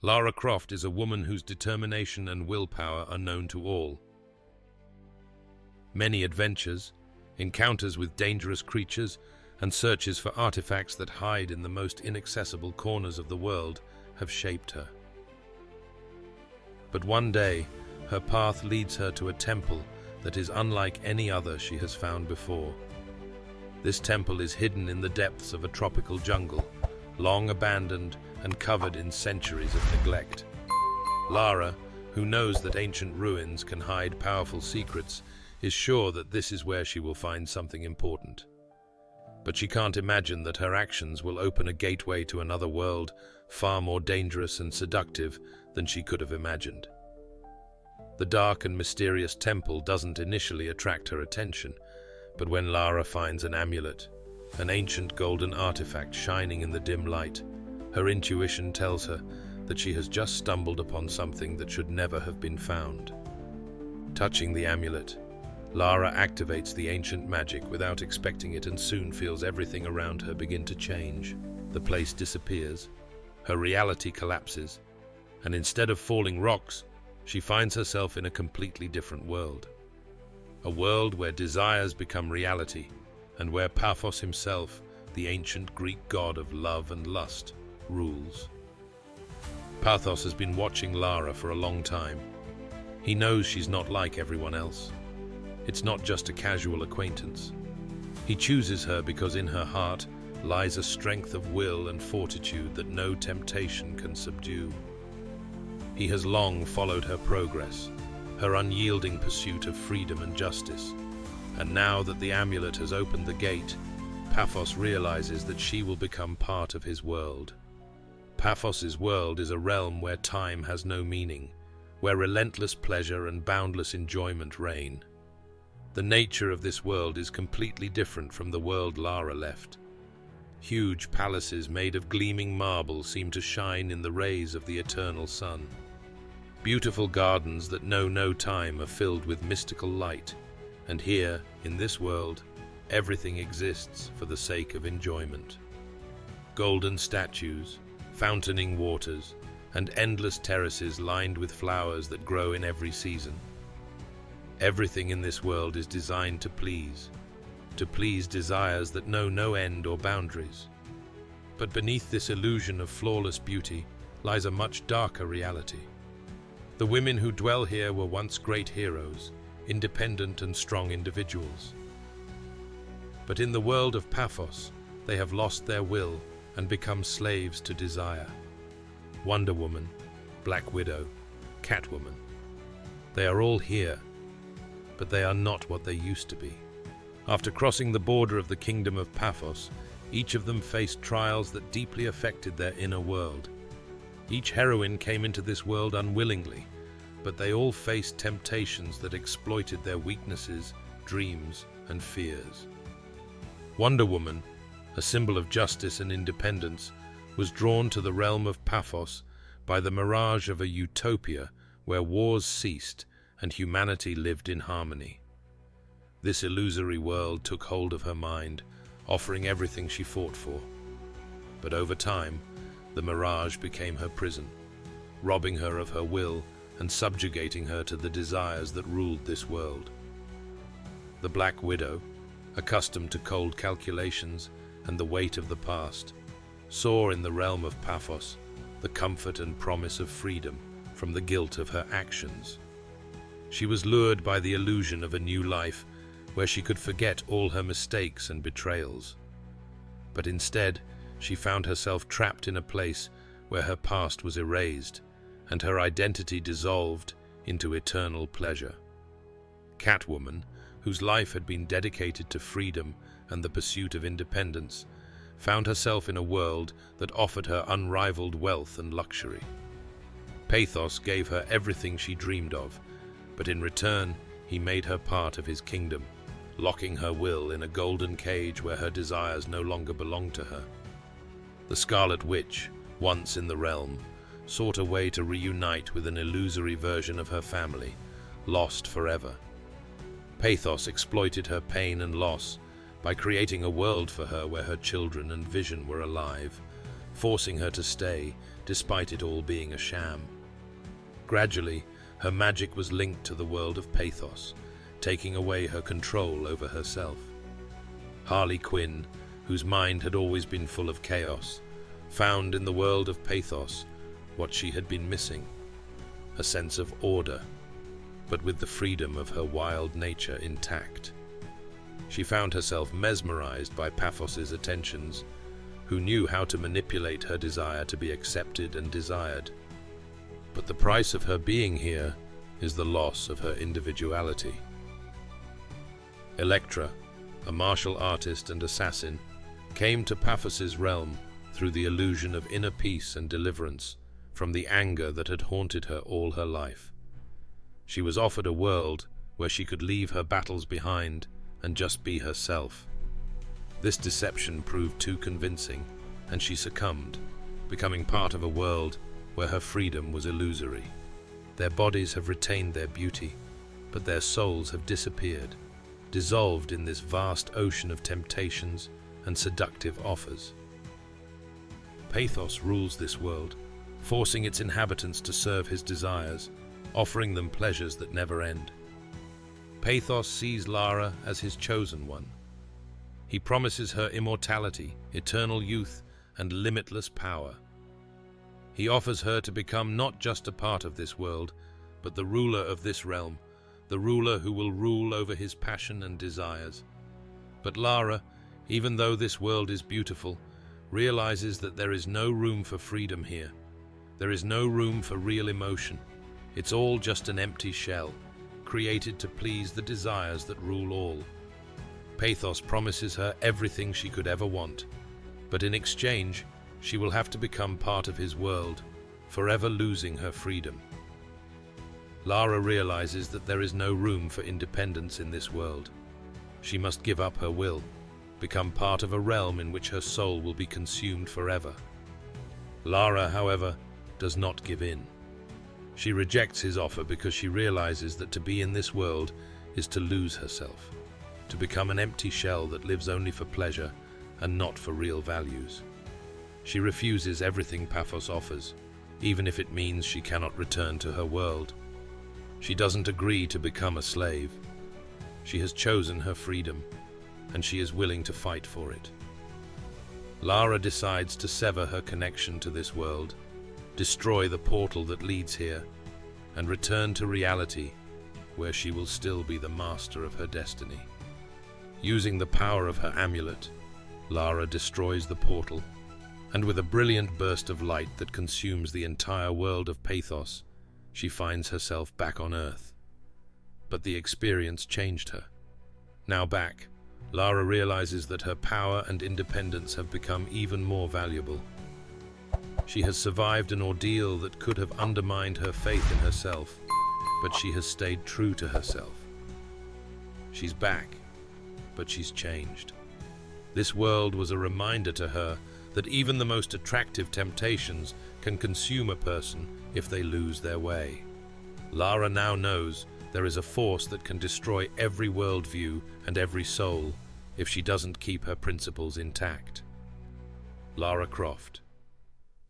Lara Croft is a woman whose determination and willpower are known to all. Many adventures, encounters with dangerous creatures, and searches for artifacts that hide in the most inaccessible corners of the world have shaped her. But one day, her path leads her to a temple that is unlike any other she has found before. This temple is hidden in the depths of a tropical jungle, long abandoned and covered in centuries of neglect. Lara, who knows that ancient ruins can hide powerful secrets, is sure that this is where she will find something important. But she can't imagine that her actions will open a gateway to another world far more dangerous and seductive than she could have imagined. The dark and mysterious temple doesn't initially attract her attention, but when Lara finds an amulet, an ancient golden artifact shining in the dim light, her intuition tells her that she has just stumbled upon something that should never have been found. Touching the amulet, Lara activates the ancient magic without expecting it and soon feels everything around her begin to change. The place disappears, her reality collapses, and instead of falling rocks, she finds herself in a completely different world. A world where desires become reality, and where Paphos himself, the ancient Greek god of love and lust, rules. Pathos has been watching Lara for a long time. He knows she's not like everyone else. It's not just a casual acquaintance. He chooses her because in her heart lies a strength of will and fortitude that no temptation can subdue. He has long followed her progress, her unyielding pursuit of freedom and justice, and now that the amulet has opened the gate, Paphos realizes that she will become part of his world. Paphos's world is a realm where time has no meaning, where relentless pleasure and boundless enjoyment reign. The nature of this world is completely different from the world Lara left. Huge palaces made of gleaming marble seem to shine in the rays of the eternal sun. Beautiful gardens that know no time are filled with mystical light, and here, in this world, everything exists for the sake of enjoyment. Golden statues, fountaining waters, and endless terraces lined with flowers that grow in every season. Everything in this world is designed to please desires that know no end or boundaries. But beneath this illusion of flawless beauty lies a much darker reality. The women who dwell here were once great heroes, independent and strong individuals. But in the world of Paphos, they have lost their will and become slaves to desire. Wonder Woman, Black Widow, Catwoman. They are all here, but they are not what they used to be. After crossing the border of the kingdom of Paphos, each of them faced trials that deeply affected their inner world. Each heroine came into this world unwillingly, but they all faced temptations that exploited their weaknesses, dreams, and fears. Wonder Woman, a symbol of justice and independence, was drawn to the realm of Paphos by the mirage of a utopia where wars ceased and humanity lived in harmony. This illusory world took hold of her mind, offering everything she fought for. But over time, the mirage became her prison, robbing her of her will and subjugating her to the desires that ruled this world. The Black Widow, accustomed to cold calculations and the weight of the past, saw in the realm of Paphos the comfort and promise of freedom from the guilt of her actions. She was lured by the illusion of a new life where she could forget all her mistakes and betrayals. But instead, she found herself trapped in a place where her past was erased and her identity dissolved into eternal pleasure. Catwoman, whose life had been dedicated to freedom and the pursuit of independence, found herself in a world that offered her unrivaled wealth and luxury. Pathos gave her everything she dreamed of, but in return, he made her part of his kingdom, locking her will in a golden cage where her desires no longer belonged to her. The Scarlet Witch, once in the realm, sought a way to reunite with an illusory version of her family, lost forever. Pathos exploited her pain and loss by creating a world for her where her children and vision were alive, forcing her to stay despite it all being a sham. Gradually, her magic was linked to the world of Pathos, taking away her control over herself. Harley Quinn, whose mind had always been full of chaos, found in the world of Pathos what she had been missing, a sense of order, but with the freedom of her wild nature intact. She found herself mesmerized by Paphos's attentions, who knew how to manipulate her desire to be accepted and desired. But the price of her being here is the loss of her individuality. Electra, a martial artist and assassin, came to Paphos's realm through the illusion of inner peace and deliverance from the anger that had haunted her all her life. She was offered a world where she could leave her battles behind and just be herself. This deception proved too convincing, and she succumbed, becoming part of a world where her freedom was illusory. Their bodies have retained their beauty, but their souls have disappeared, dissolved in this vast ocean of temptations and seductive offers. Pathos rules this world, forcing its inhabitants to serve his desires, offering them pleasures that never end. Pathos sees Lara as his chosen one. He promises her immortality, eternal youth, and limitless power. He offers her to become not just a part of this world, but the ruler of this realm, the ruler who will rule over his passion and desires. But Lara, even though this world is beautiful, realizes that there is no room for freedom here. There is no room for real emotion. It's all just an empty shell, created to please the desires that rule all. Pathos promises her everything she could ever want, but in exchange, she will have to become part of his world, forever losing her freedom. Lara realizes that there is no room for independence in this world. She must give up her will, become part of a realm in which her soul will be consumed forever. Lara, however, does not give in. She rejects his offer because she realizes that to be in this world is to lose herself, to become an empty shell that lives only for pleasure and not for real values. She refuses everything Paphos offers, even if it means she cannot return to her world. She doesn't agree to become a slave. She has chosen her freedom, and she is willing to fight for it. Lara decides to sever her connection to this world, destroy the portal that leads here, and return to reality, where she will still be the master of her destiny. Using the power of her amulet, Lara destroys the portal, and with a brilliant burst of light that consumes the entire world of Pathos, she finds herself back on Earth. But the experience changed her. Now back, Lara realizes that her power and independence have become even more valuable. She has survived an ordeal that could have undermined her faith in herself, but she has stayed true to herself. She's back, but she's changed. This world was a reminder to her that even the most attractive temptations can consume a person if they lose their way. Lara now knows there is a force that can destroy every worldview and every soul if she doesn't keep her principles intact. Lara Croft,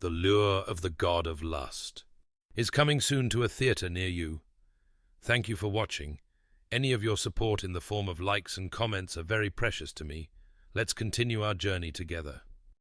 The Lure of the God of Lust, is coming soon to a theater near you. Thank you for watching. Any of your support in the form of likes and comments are very precious to me. Let's continue our journey together.